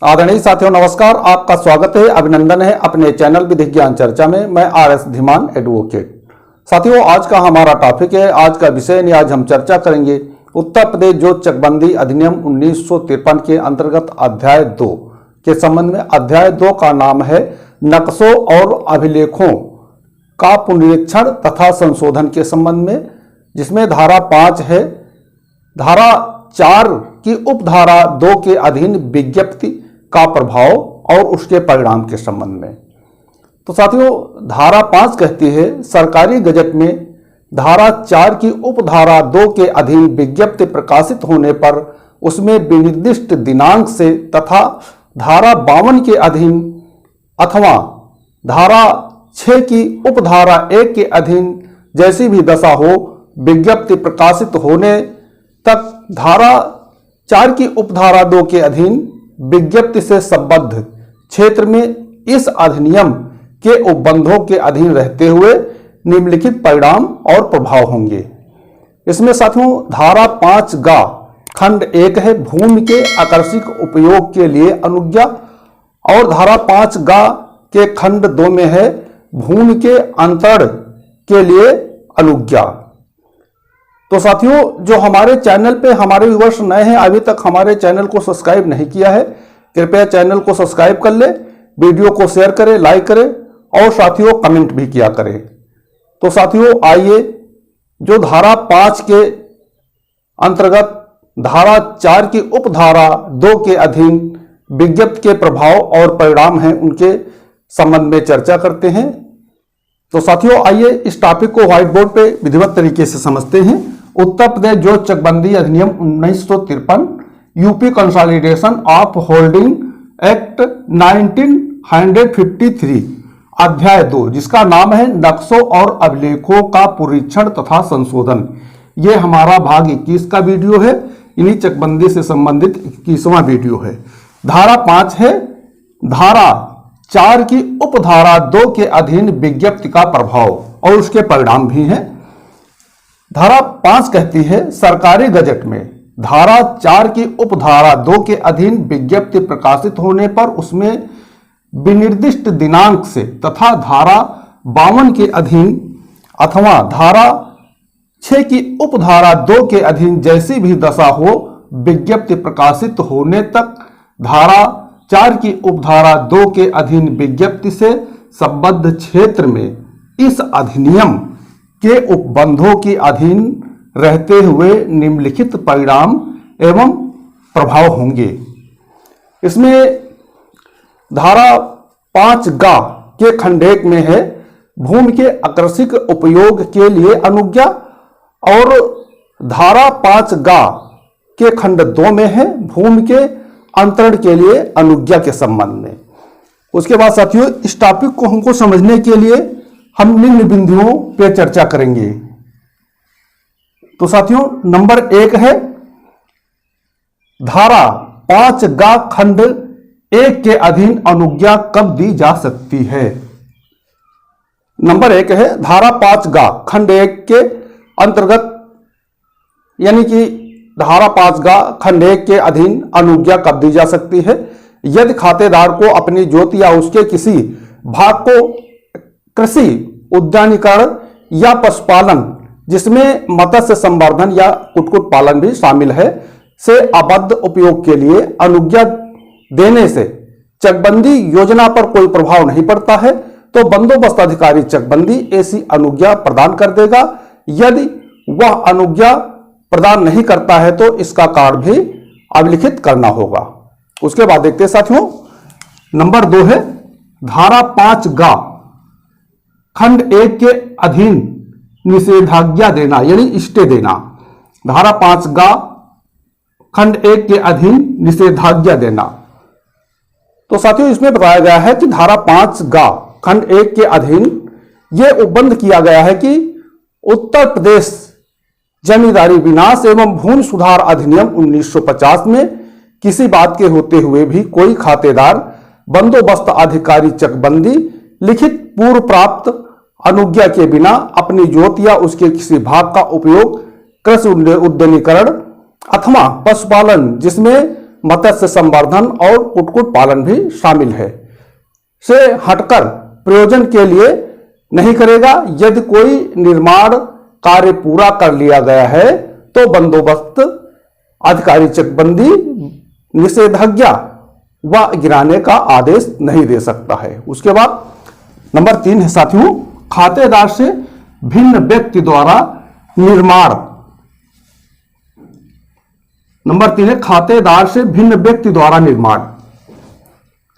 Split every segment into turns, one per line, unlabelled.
आदरणीय साथियों नमस्कार, आपका स्वागत है, अभिनंदन है अपने चैनल विधिक ज्ञान चर्चा में। मैं आर.एस. धीमान एडवोकेट। साथियों आज का हमारा टॉपिक है, आज का विषय यानी आज हम चर्चा करेंगे उत्तर प्रदेश जोत चकबंदी अधिनियम 1953 के अंतर्गत अध्याय 2 के संबंध में। अध्याय 2 का नाम है नक्शों और अभिलेखों का पुनरीक्षण तथा संशोधन के संबंध में, जिसमें धारा 5 है। धारा 4 की उपधारा 2 के अधीन विज्ञप्ति का प्रभाव और उसके परिणाम के संबंध में। तो साथियों धारा 5 कहती है सरकारी गजट में धारा 4 की उपधारा 2 के अधीन विज्ञप्ति प्रकाशित होने पर उसमें विनिर्दिष्ट दिनांक से तथा धारा 52 के अधीन अथवा धारा 6 की उपधारा 1 के अधीन जैसी भी दशा हो विज्ञप्ति प्रकाशित होने तक धारा 4 की उपधारा 2 के अधीन विज्ञप्ति से संबद्ध क्षेत्र में इस अधिनियम के उपबंधों के अधीन रहते हुए निम्नलिखित परिणाम और प्रभाव होंगे। इसमें साथियों धारा 5 गा खंड 1 है भूमि के आकस्मिक उपयोग के लिए अनुज्ञा, और धारा 5 गा के खंड 2 में है भूमि के अंतरण के लिए अनुज्ञा। तो साथियों जो हमारे चैनल पे हमारे व्यूअर्स नए हैं, अभी तक हमारे चैनल को सब्सक्राइब नहीं किया है, कृपया चैनल को सब्सक्राइब कर ले, वीडियो को शेयर करें, लाइक करें और साथियों कमेंट भी किया करें। तो साथियों आइए जो धारा 5 के अंतर्गत धारा 4 की उपधारा 2 के अधीन विज्ञप्ति के प्रभाव और परिणाम हैं उनके संबंध में चर्चा करते हैं। तो साथियों आइए इस टॉपिक को व्हाइट बोर्ड पे विधिवत तरीके से समझते हैं। उत्तर प्रदेश जोत चकबंदी अधिनियम 1953 UP consolidation of holding act 1953 अध्याय 2 जिसका नाम है नक्शों और अभिलेखों का पुनरीक्षण तथा संशोधन। ये हमारा भाग 21 का वीडियो है, इन्हीं चकबंदी से संबंधित 21वां वीडियो है। धारा 5 है धारा 4 की उपधारा 2 के अधीन विज्ञप्ति का प्रभाव और उसके परिणाम भी हैं। धारा 5 कहती है सरकारी गजट में धारा 4 की उपधारा 2 के अधीन विज्ञप्ति प्रकाशित होने पर उसमें विनिर्दिष्ट दिनांक से तथा धारा 52 के अधीन अथवा धारा 6 की उपधारा 2 के अधीन जैसी भी दशा हो विज्ञप्ति प्रकाशित होने तक धारा 4 की उपधारा 2 के अधीन विज्ञप्ति से संबद्ध क्षेत्र में इस अधिनियम के उपबंधों के अधीन रहते हुए निम्नलिखित परिणाम एवं प्रभाव होंगे। इसमें धारा 5 गा के खंड 1 में है भूमि के आकस्मिक उपयोग के लिए अनुज्ञा, और धारा 5 गा के खंड 2 में है भूमि के अंतरण के लिए अनुज्ञा के संबंध में। उसके बाद साथियों इस टॉपिक को हमको समझने के लिए हम निम्न बिंदुओं पे चर्चा करेंगे। तो साथियों नंबर 1 है धारा 5 गा खंड 1 के अधीन अनुज्ञा कब दी जा सकती है। नंबर 1 है धारा 5 गा खंड 1 के अंतर्गत यानी कि धारा 5 गा खंड 1 के अधीन अनुज्ञा कब दी जा सकती है। यदि खातेदार को अपनी जोत या उसके किसी भाग को कृषि उद्यानीकरण या पशुपालन जिसमें मत्स्य संवर्धन या कुक्कुट पालन भी शामिल है से अबद्ध उपयोग के लिए अनुज्ञा देने से चकबंदी योजना पर कोई प्रभाव नहीं पड़ता है तो बंदोबस्त अधिकारी चकबंदी ऐसी अनुज्ञा प्रदान कर देगा। यदि वह अनुज्ञा प्रदान नहीं करता है तो इसका कारण भी अभिलिखित करना होगा। उसके बाद देखते हैं साथियों नंबर 2 है धारा 5 गा खंड 1 के अधीन निषेधाज्ञा देना यानी स्टे देना। धारा 5 गा खंड 1 के अधीन निषेधाज्ञा देना। तो साथियों इसमें बताया गया है कि धारा 5 गा खंड 1 के अधीन यह उपबंध किया गया है कि उत्तर प्रदेश जमींदारी विनाश एवं भूमि सुधार अधिनियम 1950 में किसी बात के होते हुए भी कोई खातेदार बंदोबस्त अधिकारी चकबंदी लिखित पूर्व प्राप्त अनुज्ञा के बिना अपनी जोत या उसके किसी भाग का उपयोग कृषि उद्यानीकरण अथवा पशुपालन जिसमें मत्स्य संवर्धन और कुक्कुट पालन भी शामिल है से हटकर प्रयोजन के लिए नहीं करेगा। यदि कोई निर्माण कार्य पूरा कर लिया गया है तो बंदोबस्त अधिकारी चकबंदी, निषेधाज्ञा व गिराने का आदेश नहीं दे सकता है। उसके बाद नंबर 3 है साथियों, खातेदार से भिन्न व्यक्ति द्वारा निर्माण। नंबर 3 है खातेदार से भिन्न व्यक्ति द्वारा निर्माण।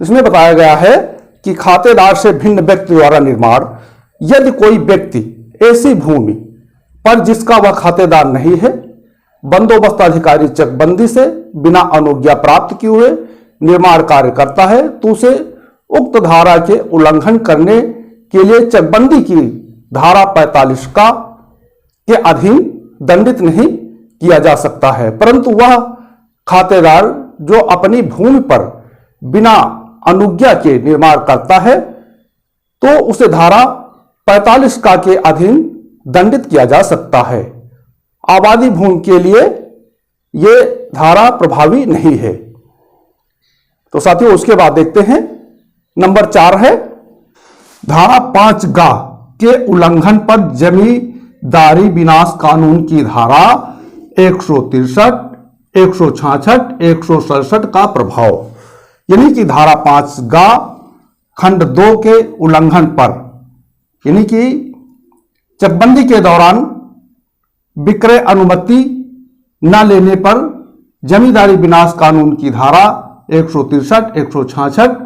इसमें बताया गया है कि खातेदार से भिन्न व्यक्ति द्वारा निर्माण, यदि कोई व्यक्ति ऐसी भूमि पर जिसका वह खातेदार नहीं है, बंदोबस्त अधिकारी चकबंदी से बिना अनुज्ञा प्राप्त किए हुए निर्माण कार्य करता है तो उसे उक्त धारा के उल्लंघन करने के लिए चकबंदी की धारा 45 के अधीन दंडित नहीं किया जा सकता है, परंतु वह खातेदार जो अपनी भूमि पर बिना अनुज्ञा के निर्माण करता है तो उसे धारा 45 के अधीन दंडित किया जा सकता है। आबादी भूमि के लिए यह धारा प्रभावी नहीं है। तो साथियों उसके बाद देखते हैं नंबर 4 है धारा 5 के उल्लंघन पर जमींदारी विनाश कानून की धारा 163, 166, 167 का प्रभाव। यानी कि धारा 5 खंड 2 के उल्लंघन पर, यानी कि चकबंदी के दौरान विक्रय अनुमति न लेने पर जमींदारी विनाश कानून की धारा 163, 166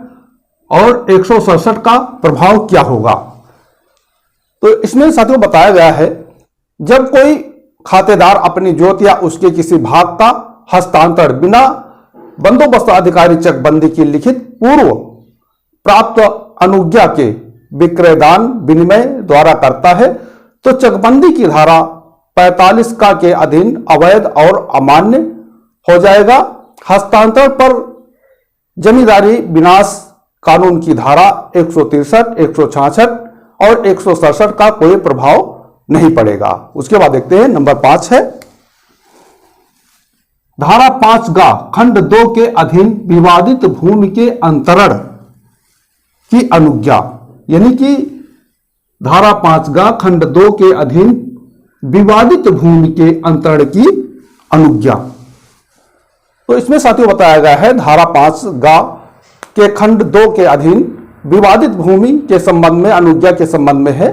और 167 का प्रभाव क्या होगा। तो इसमें साथियों बताया गया है, जब कोई खातेदार अपनी जोत या उसके किसी भाग का हस्तांतरण बिना बंदोबस्त अधिकारी चकबंदी की लिखित पूर्व प्राप्त अनुज्ञा के विक्रयदान विनिमय द्वारा करता है तो चकबंदी की धारा 45 के अधीन अवैध और अमान्य हो जाएगा। हस्तांतरण पर जमींदारी विनाश कानून की धारा 163, 166 और 167 का कोई प्रभाव नहीं पड़ेगा। उसके बाद देखते हैं नंबर 5 है धारा 5 खंड 2 के अधीन विवादित भूमि के अंतरण की अनुज्ञा। यानी कि धारा 5 खंड 2 के अधीन विवादित भूमि के अंतरण की अनुज्ञा। तो इसमें साथियों बताया गया है धारा 5 के खंड 2 के अधीन विवादित भूमि के संबंध में अनुज्ञा के संबंध में है।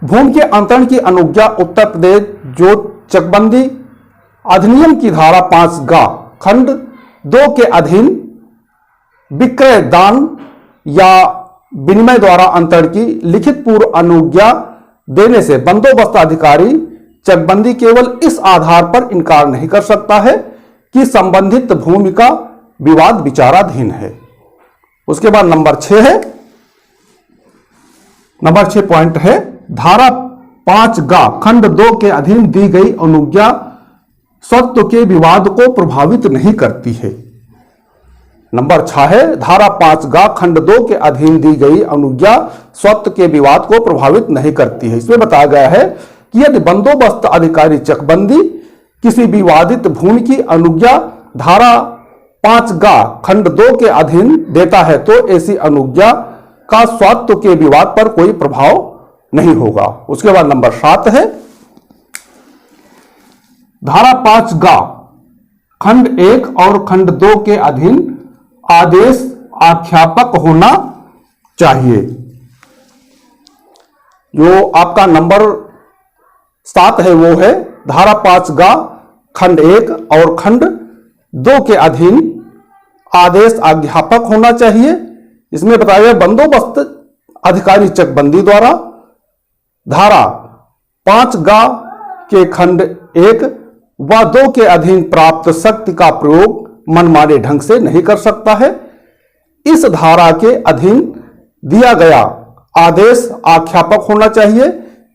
भूमि के अंतरण की अनुज्ञा उत्तर प्रदेश जोत चकबंदी अधिनियम की धारा 5 खंड 2 के अधीन विक्रय दान या विनिमय द्वारा अंतरण की लिखित पूर्व अनुज्ञा देने से बंदोबस्त अधिकारी चकबंदी केवल इस आधार पर इनकार नहीं कर सकता है कि संबंधित भूमि का विवाद विचाराधीन है। उसके बाद नंबर 6 है, नंबर 6 पॉइंट है धारा 5 खंड 2 के अधीन दी गई अनुज्ञा स्वत्व के विवाद को प्रभावित नहीं करती है। नंबर 6 है धारा 5 खंड 2 के अधीन दी गई अनुज्ञा स्वत्व के विवाद को प्रभावित नहीं करती है। इसमें बताया गया है कि यदि बंदोबस्त अधिकारी चकबंदी किसी विवादित भूमि की अनुज्ञा धारा 5 खंड 2 के अधीन देता है तो ऐसी अनुज्ञा का स्वत्व के विवाद पर कोई प्रभाव नहीं होगा। उसके बाद नंबर 7 है धारा 5 खंड 1 और खंड 2 के अधीन आदेश आख्यापक होना चाहिए। जो आपका नंबर 7 है वो है धारा 5 खंड 1 और खंड 2 के अधीन आदेश आज्ञापक होना चाहिए। इसमें बताया गया बंदोबस्त अधिकारी चकबंदी द्वारा धारा 5 के खंड 1 व 2 के अधीन प्राप्त शक्ति का प्रयोग मनमाने ढंग से नहीं कर सकता है। इस धारा के अधीन दिया गया आदेश आख्यापक होना चाहिए।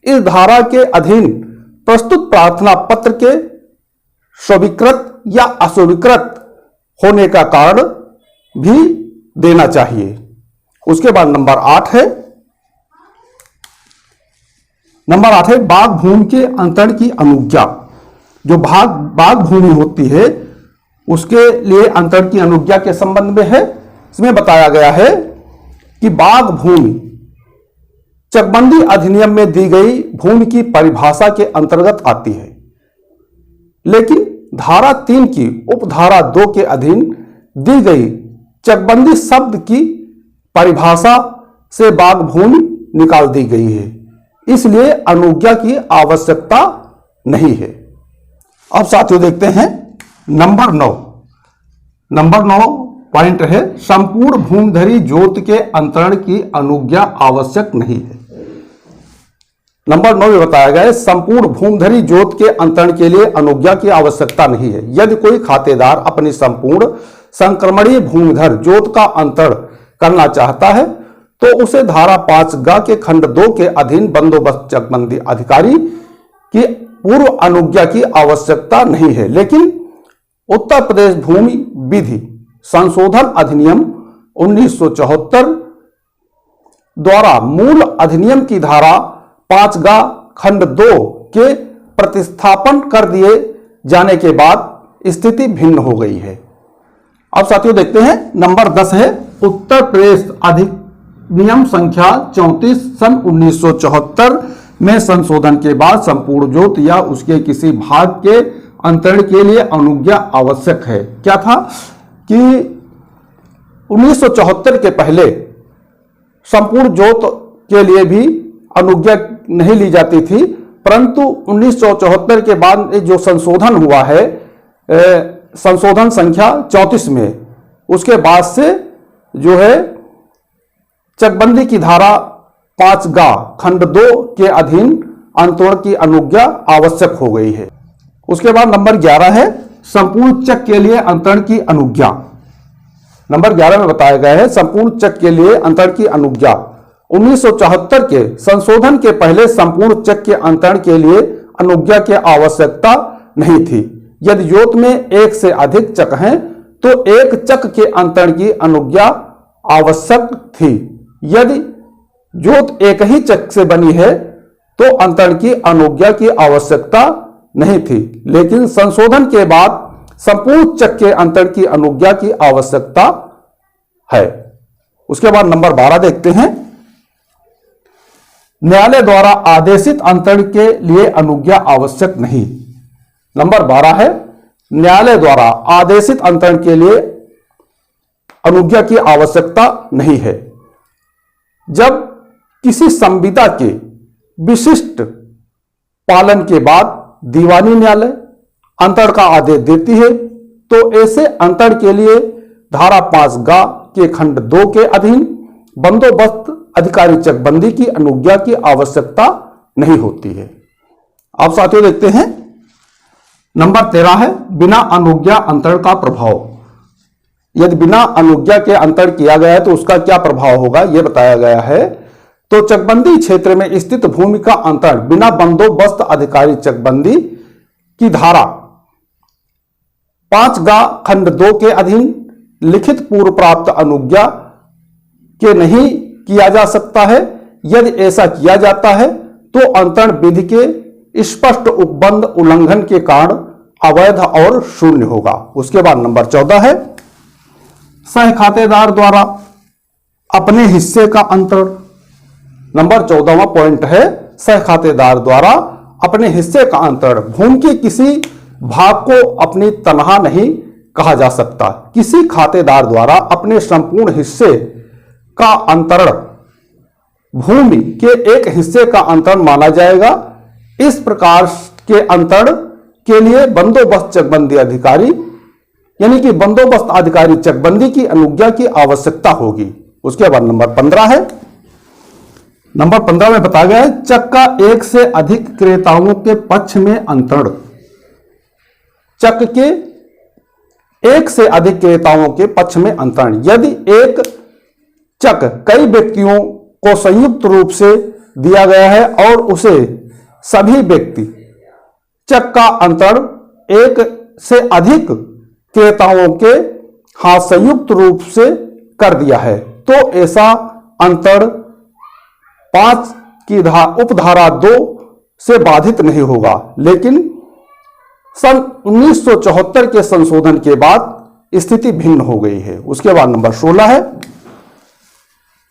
इस धारा के अधीन प्रस्तुत प्रार्थना पत्र के स्वीकृत या अस्वीकृत होने का कारण भी देना चाहिए। उसके बाद नंबर 8 है, नंबर 8 है बाग भूमि के अंतरण की अनुज्ञा। जो बाग भूमि होती है उसके लिए अंतरण की अनुज्ञा के संबंध में है। इसमें बताया गया है कि बाग भूमि चकबंदी अधिनियम में दी गई भूमि की परिभाषा के अंतर्गत आती है, लेकिन धारा 3 की उपधारा 2 के अधीन दी गई चकबंदी शब्द की परिभाषा से बाग भूमि निकाल दी गई है, इसलिए अनुज्ञा की आवश्यकता नहीं है। अब साथियों देखते हैं नंबर 9 पॉइंट है संपूर्ण भूमिधरी जोत के अंतरण की अनुज्ञा आवश्यक नहीं है। नंबर 9 में बताया गया है संपूर्ण भूमिधरी जोत के अंतरण के लिए अनुज्ञा की आवश्यकता नहीं है। यदि कोई खातेदार अपनी संपूर्ण संक्रमणीय भूमिधर जोत का अंतरण करना चाहता है तो उसे धारा 5 के खंड 2 के अधीन बंदोबस्त चकबंदी अधिकारी की पूर्व अनुज्ञा की आवश्यकता नहीं है, लेकिन उत्तर प्रदेश भूमि विधि संशोधन अधिनियम 1974 द्वारा मूल अधिनियम की धारा 5 खंड 2 के प्रतिस्थापन कर दिए जाने के बाद स्थिति भिन्न हो गई है। अब साथियों देखते हैं नंबर 10 है उत्तर प्रदेश अधिनियम संख्या 34 सन 1974 में संशोधन के बाद संपूर्ण जोत या उसके किसी भाग के अंतरण के लिए अनुज्ञा आवश्यक है। क्या था कि 1974 के पहले संपूर्ण जोत के लिए भी अनुज्ञा नहीं ली जाती थी, परंतु 1974 के बाद जो संशोधन हुआ है संशोधन संख्या 34 में, उसके बाद से जो है चकबंदी की धारा 5 खंड 2 के अधीन अंतरण की अनुज्ञा आवश्यक हो गई है। उसके बाद नंबर 11 है संपूर्ण चक के लिए अंतरण की अनुज्ञा। नंबर 11 में बताया गया है संपूर्ण चक के लिए अंतरण की अनुज्ञा 1974 के संशोधन के पहले संपूर्ण चक के अंतरण के लिए अनुज्ञा की आवश्यकता नहीं थी। यदि जोत में एक से अधिक चक हैं तो एक चक के अंतरण की अनुज्ञा आवश्यक थी। यदि जोत एक ही चक से बनी है तो अंतरण की अनुज्ञा की आवश्यकता नहीं थी, लेकिन संशोधन के बाद संपूर्ण चक के अंतरण की अनुज्ञा की आवश्यकता है। उसके बाद नंबर 12 देखते हैं न्यायालय द्वारा आदेशित अंतरण के लिए अनुज्ञा आवश्यक नहीं। नंबर 12 है न्यायालय द्वारा आदेशित अंतरण के लिए अनुज्ञा की आवश्यकता नहीं है। जब किसी संविदा के विशिष्ट पालन के बाद दीवानी न्यायालय अंतरण का आदेश देती है तो ऐसे अंतरण के लिए धारा 5 के खंड 2 के अधीन बंदोबस्त अधिकारी चकबंदी की अनुज्ञा की आवश्यकता नहीं होती है। अब साथियों देखते हैं नंबर 13 है बिना अनुज्ञा अंतरण का प्रभाव। यदि बिना अनुज्ञा के अंतरण किया गया है तो उसका क्या प्रभाव होगा यह बताया गया है। तो चकबंदी क्षेत्र में स्थित भूमि का अंतरण बिना बंदोबस्त अधिकारी चकबंदी की धारा 5 खंड 2 के अधीन लिखित पूर्व प्राप्त अनुज्ञा के नहीं किया जा सकता है। यदि ऐसा किया जाता है तो अंतरण विधि के स्पष्ट उपबंध उल्लंघन के कारण अवैध और शून्य होगा। उसके बाद नंबर 14 है सह खातेदार द्वारा अपने हिस्से का अंतरण। नंबर 14वां पॉइंट है सह खातेदार द्वारा अपने हिस्से का अंतरण। भूमि के किसी भाग को अपनी तनहा नहीं कहा जा सकता। किसी खातेदार द्वारा अपने संपूर्ण हिस्से का अंतरण भूमि के एक हिस्से का अंतरण माना जाएगा। इस प्रकार के अंतरण के लिए बंदोबस्त चकबंदी अधिकारी यानी कि बंदोबस्त अधिकारी चकबंदी की अनुज्ञा की आवश्यकता होगी। उसके बाद नंबर 15 है। नंबर 15 में बताया गया है चक का एक से अधिक क्रेताओं के पक्ष में अंतरण। चक के एक से अधिक क्रेताओं के पक्ष में अंतरण। यदि एक चक कई व्यक्तियों को संयुक्त रूप से दिया गया है और उसे सभी व्यक्ति चक का अंतरण एक से अधिक क्रेताओं के हाथ संयुक्त रूप से कर दिया है तो ऐसा अंतरण 5 की उपधारा 2 से बाधित नहीं होगा, लेकिन सन 1974 के संशोधन के बाद स्थिति भिन्न हो गई है। उसके बाद नंबर 16 है,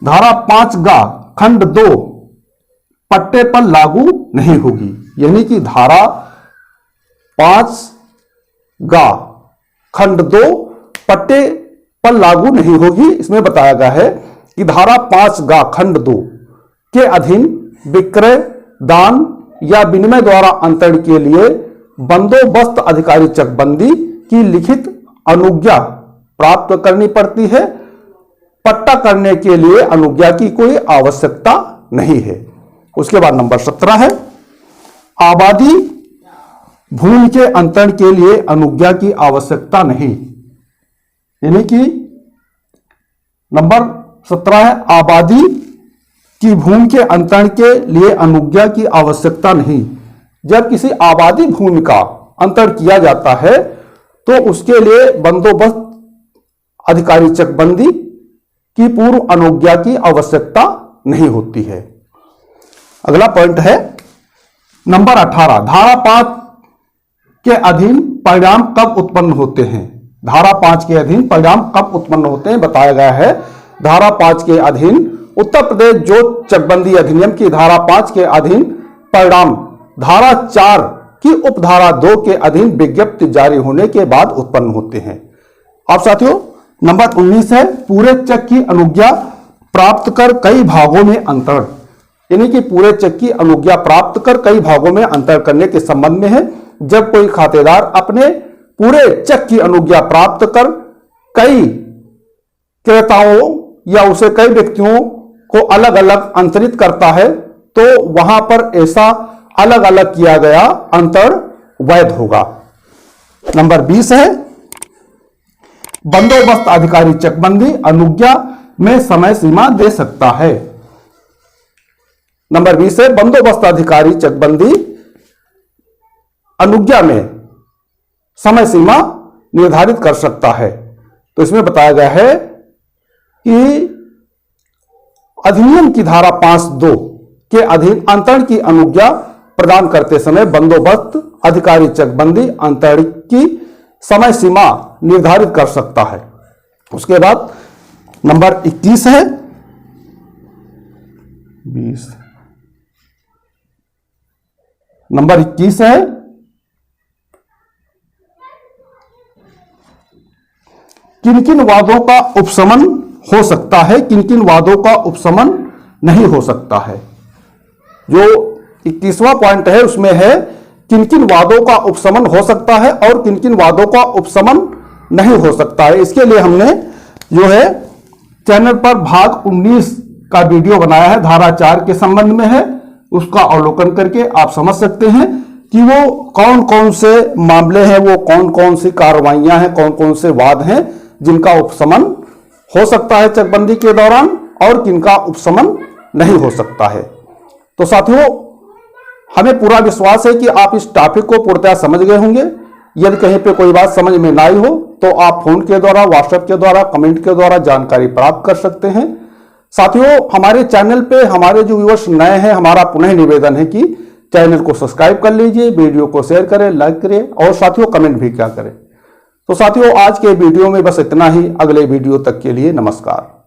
धारा 5 खंड 2 पट्टे पर लागू नहीं होगी, यानी कि धारा 5 खंड 2 पट्टे पर लागू नहीं होगी। इसमें बताया गया है कि धारा 5 खंड 2 के अधीन विक्रय, दान या विनिमय द्वारा अंतरण के लिए बंदोबस्त अधिकारी चकबंदी की लिखित अनुज्ञा प्राप्त करनी पड़ती है। पट्टा करने के लिए अनुज्ञा की कोई आवश्यकता नहीं है। उसके बाद नंबर 17 है, आबादी भूमि के अंतरण के लिए अनुज्ञा की आवश्यकता नहीं, यानी कि नंबर 17 है, आबादी की भूमि के अंतरण के लिए अनुज्ञा की आवश्यकता नहीं। जब किसी आबादी भूमि का अंतरण किया जाता है तो उसके लिए बंदोबस्त अधिकारी चकबंदी की पूर्व अनुज्ञा की आवश्यकता नहीं होती है। अगला पॉइंट है नंबर 18, धारा 5 के अधीन परिणाम कब उत्पन्न होते हैं। धारा 5 के अधीन परिणाम कब उत्पन्न होते हैं बताया गया है। धारा 5 के अधीन उत्तर प्रदेश जोत चकबंदी अधिनियम की धारा 5 के अधीन परिणाम धारा 4 की उपधारा 2 के अधीन विज्ञप्ति जारी होने के बाद उत्पन्न होते हैं। अब साथियों नंबर 19 है, पूरे चेक की अनुज्ञा प्राप्त कर कई भागों में अंतरण, यानी कि पूरे चेक की अनुज्ञा प्राप्त कर कई भागों में अंतर करने के संबंध में है। जब कोई खातेदार अपने पूरे चेक की अनुज्ञा प्राप्त कर कई क्रेताओं या उसे कई व्यक्तियों को अलग अलग अंतरित करता है तो वहां पर ऐसा अलग अलग किया गया अंतर वैध होगा। नंबर 20 है, बंदोबस्त अधिकारी चकबंदी अनुज्ञा में समय सीमा दे सकता है। नंबर 20 है, बंदोबस्त अधिकारी चकबंदी अनुज्ञा में समय सीमा निर्धारित कर सकता है। तो इसमें बताया गया है कि अधिनियम की धारा 5(2) के अधीन अंतरण की अनुज्ञा प्रदान करते समय बंदोबस्त अधिकारी चकबंदी अंतरण की समय सीमा निर्धारित कर सकता है। उसके बाद नंबर 21 है, 20 नंबर 21 है, किन किन वादों का उपशमन हो सकता है, किन किन वादों का उपशमन नहीं हो सकता है। जो 21वां पॉइंट है उसमें है किन किन वादों का उपशमन हो सकता है और किन किन वादों का उपशमन नहीं हो सकता है। इसके लिए हमने जो है चैनल पर भाग 19 का वीडियो बनाया है, धारा 4 के संबंध में है। उसका अवलोकन करके आप समझ सकते हैं कि वो कौन कौन से मामले हैं, वो कौन कौन सी कार्रवाइयां हैं, कौन कौन से वाद हैं जिनका उपशमन हो सकता है चकबंदी के दौरान और किनका उपशमन नहीं हो सकता है। तो साथियों हमें पूरा विश्वास है कि आप इस टॉपिक को पूर्णतः समझ गए होंगे। यदि कहीं पे कोई बात समझ में ना आई हो तो आप फोन के द्वारा, व्हाट्सएप के द्वारा, कमेंट के द्वारा जानकारी प्राप्त कर सकते हैं। साथियों हमारे चैनल पे हमारे जो व्यूअर्स नए हैं, हमारा पुनः निवेदन है कि चैनल को सब्सक्राइब कर लीजिए, वीडियो को शेयर करें, लाइक करें और साथियों कमेंट भी क्या करें। तो साथियों आज के वीडियो में बस इतना ही। अगले वीडियो तक के लिए नमस्कार।